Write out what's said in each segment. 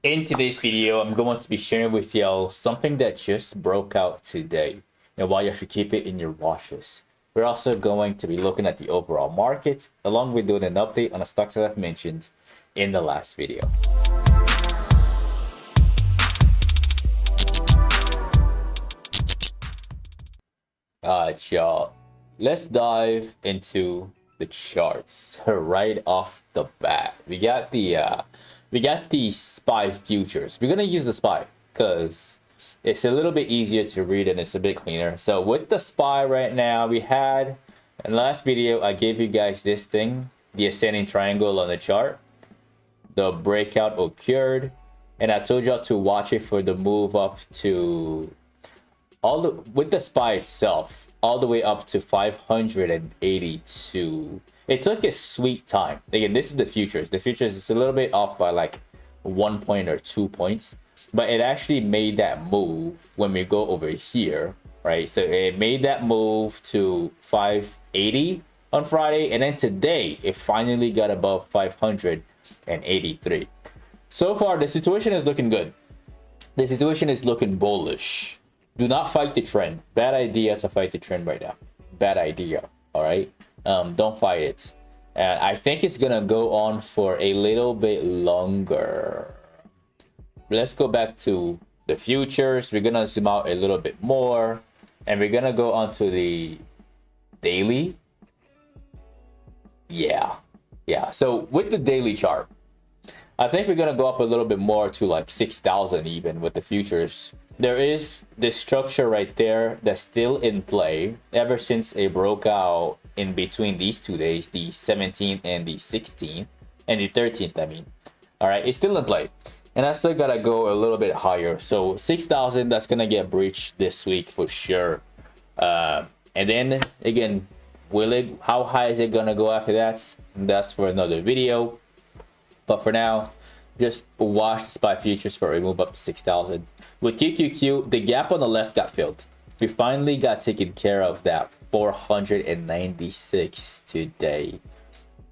In today's video, I'm going to be sharing with y'all something that just broke out today and why you should keep it in your watches. We're also going to be looking at the overall market, along with doing an update on the stocks that I've mentioned in the last video. Alright, y'all. Let's dive into the charts right off the bat. We got the SPY futures. We're gonna use the SPY because it's a little bit easier to read and it's a bit cleaner. So with the SPY right now, we had in the last video I gave you guys this thing, the ascending triangle on the chart. The breakout occurred, and I told y'all to watch it for the move up to with the SPY itself all the way up to 582. It took a sweet time. Again, this is the futures. The futures is a little bit off by like 1 point or 2 points, but it actually made that move when we go over here, right? So it made that move to 580 on Friday, and then today it finally got above 583. So far, the situation is looking good. The situation is looking bullish. Do not fight the trend. Bad idea to fight the trend right now. Bad idea. All right. Don't fight it. And I think it's gonna go on for a little bit longer. Let's go back to the futures. We're gonna zoom out a little bit more, and we're gonna go on to the daily. Yeah. So with the daily chart, I think we're gonna go up a little bit more to like 6,000 even with the futures. There is this structure right there that's still in play ever since it broke out in between these 2 days, the 17th and the 16th, and the 13th, I mean. All right, it's still in play. And I still gotta go a little bit higher. So 6,000, that's gonna get breached this week for sure. And then again, how high is it gonna go after that? That's for another video. But for now, just watch the SPY futures for a move up to 6,000. With QQQ, the gap on the left got filled. We finally got taken care of that 496 today.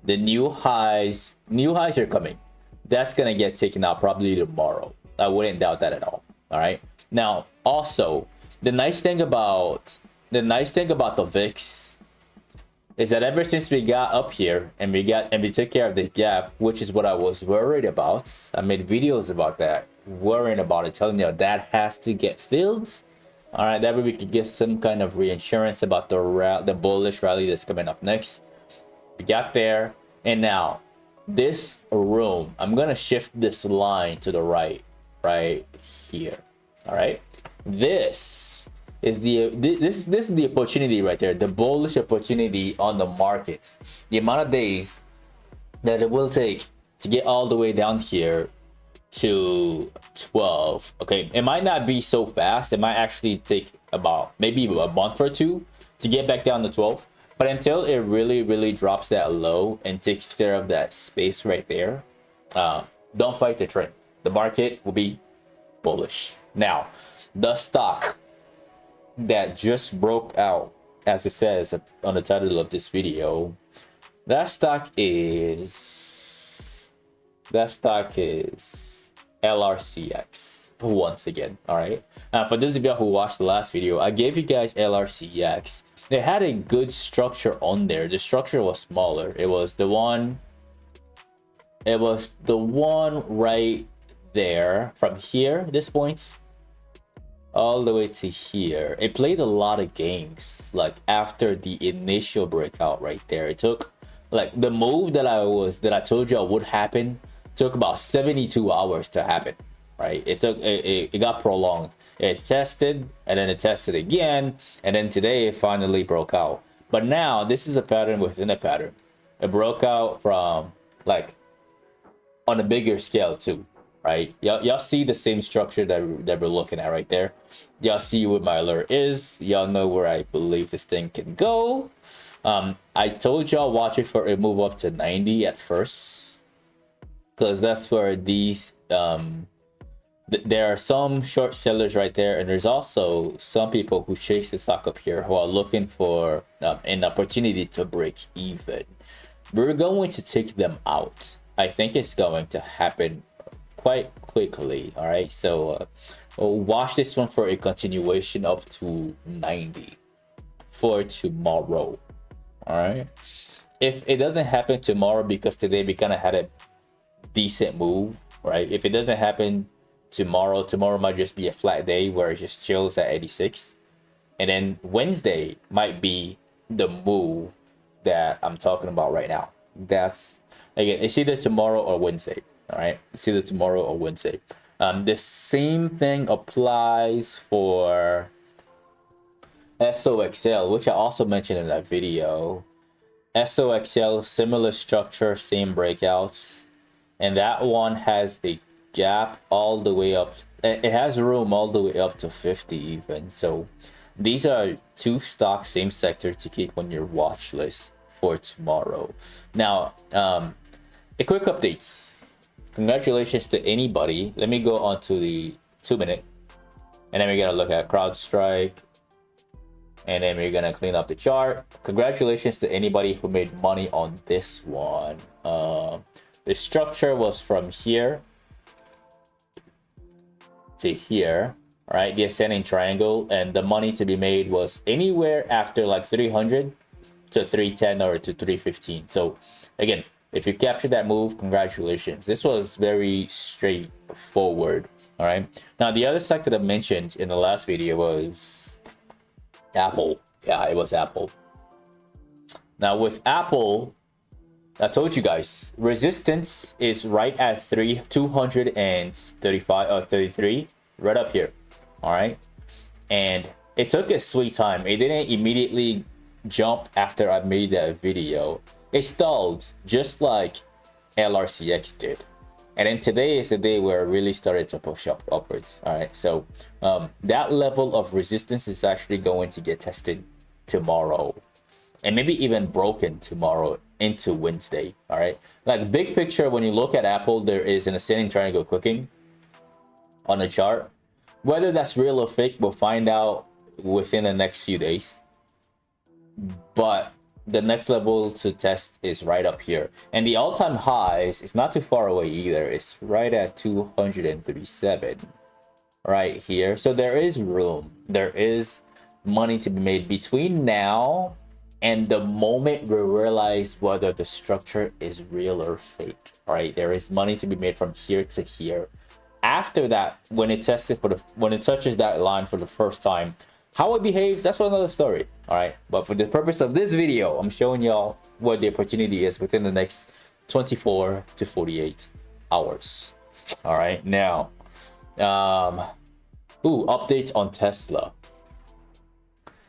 The new highs are coming. That's gonna get taken out probably tomorrow. I wouldn't doubt that at all. All right. Now, also, the nice thing about the VIX is that ever since we got up here and we took care of the gap, which is what I was worried about. I made videos about that, worrying about it, telling you that has to get filled. All right, that way we could get some kind of reinsurance about the bullish rally that's coming up next. We got there, and now this room, I'm gonna shift this line to the right here. All right, this is the opportunity right there, the bullish opportunity on the market. The amount of days that it will take to get all the way down here to 12. Okay, it might not be so fast. It might actually take about maybe a month or two to get back down to 12. But until it really drops that low and takes care of that space right there, don't fight the trend. The market will be bullish. Now, the stock that just broke out, as it says on the title of this video, that stock is LRCX once again. All right, for those of you who watched the last video, I gave you guys LRCX. They had a good structure on there. The structure was smaller. It was the one right there from here, this point, all the way to here. It played a lot of games like after the initial breakout right there. It took like the move that I told you would happen took about 72 hours to happen, right? It got prolonged. It tested, and then it tested again, and then today it finally broke out. But now this is a pattern within a pattern. It broke out from like on a bigger scale too, right? Y'all see the same structure that we're looking at right there. Y'all see what my alert is. Y'all know where I believe this thing can go. I told y'all watch it for a move up to 90 at first, because that's where these there are some short sellers right there, and there's also some people who chase the stock up here who are looking for an opportunity to break even. We're going to take them out. I think it's going to happen quite quickly. All right, so watch this one for a continuation up to 90 for tomorrow. All right, if it doesn't happen tomorrow, because today we kind of had a decent move, right? If it doesn't happen tomorrow might just be a flat day where it just chills at 86, and then Wednesday might be the move that I'm talking about right now. That's, again, it's either tomorrow or Wednesday. All right, it's either tomorrow or Wednesday. The same thing applies for SOXL, which I also mentioned in that video. SOXL, similar structure, same breakouts, and that one has a gap all the way up. It has room all the way up to 50 even. So these are two stocks, same sector, to keep on your watch list for tomorrow. Now, a quick updates. Congratulations to anybody. Let me go on to the 2-minute, and then we're gonna look at CrowdStrike, and then we're gonna clean up the chart. Congratulations to anybody who made money on this one. The structure was from here to here, all right, the ascending triangle, and the money to be made was anywhere after like 300 to 310 or to 315. So again, if you captured that move, congratulations. This was very straightforward. All right, now the other sector that I mentioned in the last video was Apple. Yeah, it was Apple. Now with Apple, I told you guys, resistance is right at 235 or 33, right up here. All right, and it took a sweet time. It didn't immediately jump after I made that video. It stalled just like LRCX did, and then today is the day where it really started to push up upwards. All right, so that level of resistance is actually going to get tested tomorrow, and maybe even broken tomorrow into Wednesday. All right, like big picture, when you look at Apple, there is an ascending triangle cooking on the chart. Whether that's real or fake, we'll find out within the next few days. But the next level to test is right up here, and the all-time highs is not too far away either. It's right at 237 right here. So there is room, there is money to be made between now and the moment we realize whether the structure is real or fake. All right, there is money to be made from here to here. After that, when it tested when it touches that line for the first time, how it behaves, that's for another story. All right, but for the purpose of this video, I'm showing y'all what the opportunity is within the next 24 to 48 hours. All right, now updates on Tesla.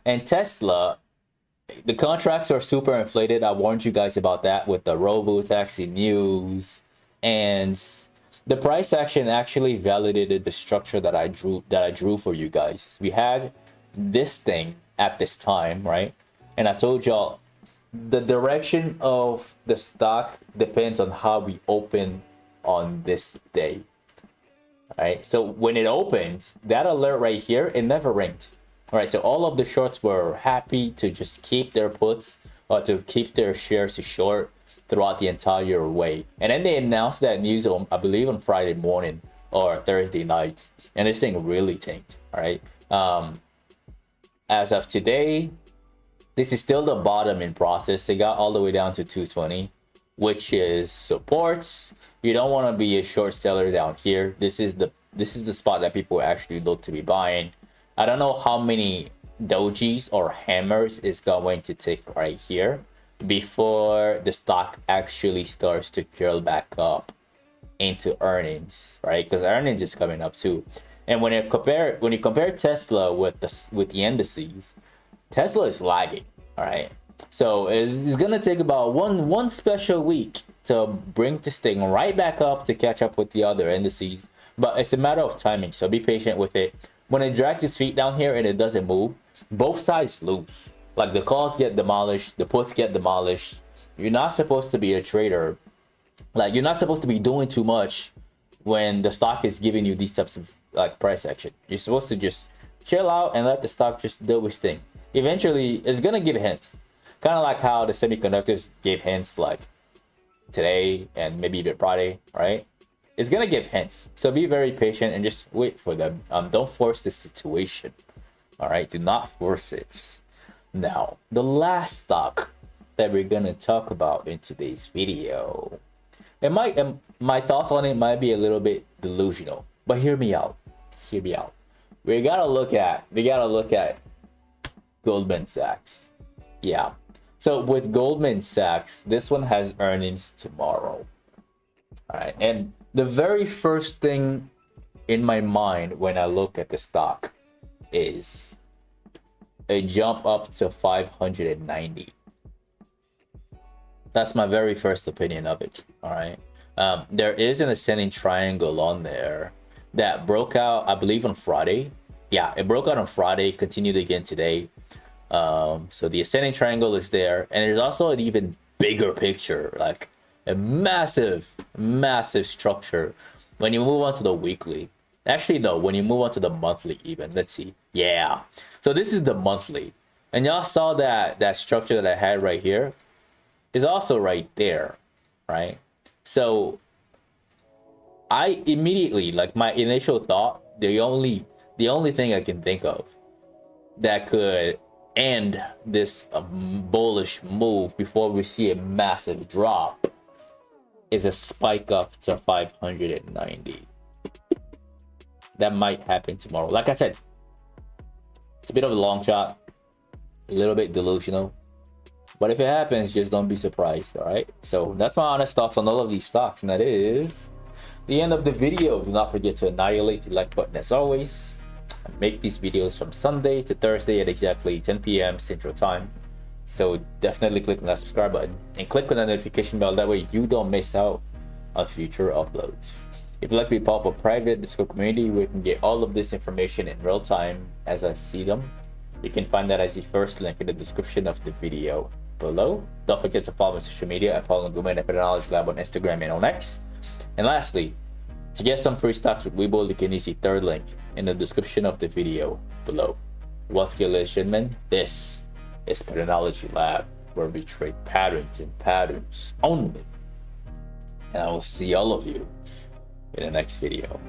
And Tesla, the contracts are super inflated. I warned you guys about that with the robo-taxi news, and the price action actually validated the structure that I drew for you guys. We had this thing at this time, right? And I told y'all the direction of the stock depends on how we open on this day. All right, so when it opens, that alert right here, it never ringed. All right, so all of the shorts were happy to just keep their puts or to keep their shares to short throughout the entire way. And then they announced that news on, I believe, on Friday morning or Thursday night, and this thing really tanked. All right, as of today, this is still the bottom in process. They got all the way down to 220, which is supports. You don't want to be a short seller down here. This is the spot that people actually look to be buying. I don't know how many dojis or hammers is going to take right here before the stock actually starts to curl back up into earnings, right? Because earnings is coming up too. And when you compare Tesla with the indices, Tesla is lagging. All right, so it's gonna take about one special week to bring this thing right back up to catch up with the other indices, but it's a matter of timing. So be patient with it. When it drags its feet down here and it doesn't move, both sides lose. Like the calls get demolished, the puts get demolished. You're not supposed to be a trader. Like you're not supposed to be doing too much when the stock is giving you these types of like price action. You're supposed to just chill out and let the stock just do its thing. Eventually, it's gonna give hints. Kind of like how the semiconductors gave hints like today and maybe even Friday, right? It's gonna give hints. So be very patient and just wait for them. Don't force the situation. All right, do not force it. Now, the last stock that we're gonna talk about in today's video, it might my thoughts on it might be a little bit delusional, but hear me out. Hear me out. We gotta look at Goldman Sachs. Yeah. So with Goldman Sachs, this one has earnings tomorrow. All right, and the very first thing in my mind when I look at the stock is a jump up to 590. That's my very first opinion of it. All right. There is an ascending triangle on there that broke out, I believe, on Friday. Yeah, it broke out on Friday, continued again today. So the ascending triangle is there, and there's also an even bigger picture, like a massive structure when you move on to the weekly. Actually, no, when you move on to the monthly even. Let's see. Yeah. So this is the monthly. And y'all saw that structure that I had right here is also right there, right? So I immediately, like my initial thought, the only thing I can think of that could end this bullish move before we see a massive drop is a spike up to 590. That might happen tomorrow. Like I said, it's a bit of a long shot, a little bit delusional, but if it happens, just don't be surprised. All right, so that's my honest thoughts on all of these stocks, and that is the end of the video. Do not forget to annihilate the like button as always. I make these videos from Sunday to Thursday at exactly 10 p.m. Central Time. So definitely click on that subscribe button and click on that notification bell. That way you don't miss out on future uploads. If you'd like to be part of a private Discord community where you can get all of this information in real time as I see them, you can find that as the first link in the description of the video below. Don't forget to follow my social media at Paul Nguma and Patternology Lab on Instagram and on X. And lastly, to get some free stocks with Webull, you can use the third link in the description of the video below. What's good, ladies and gentlemen? This is Patternology Lab, where we trade patterns and patterns only. And I will see all of you in the next video.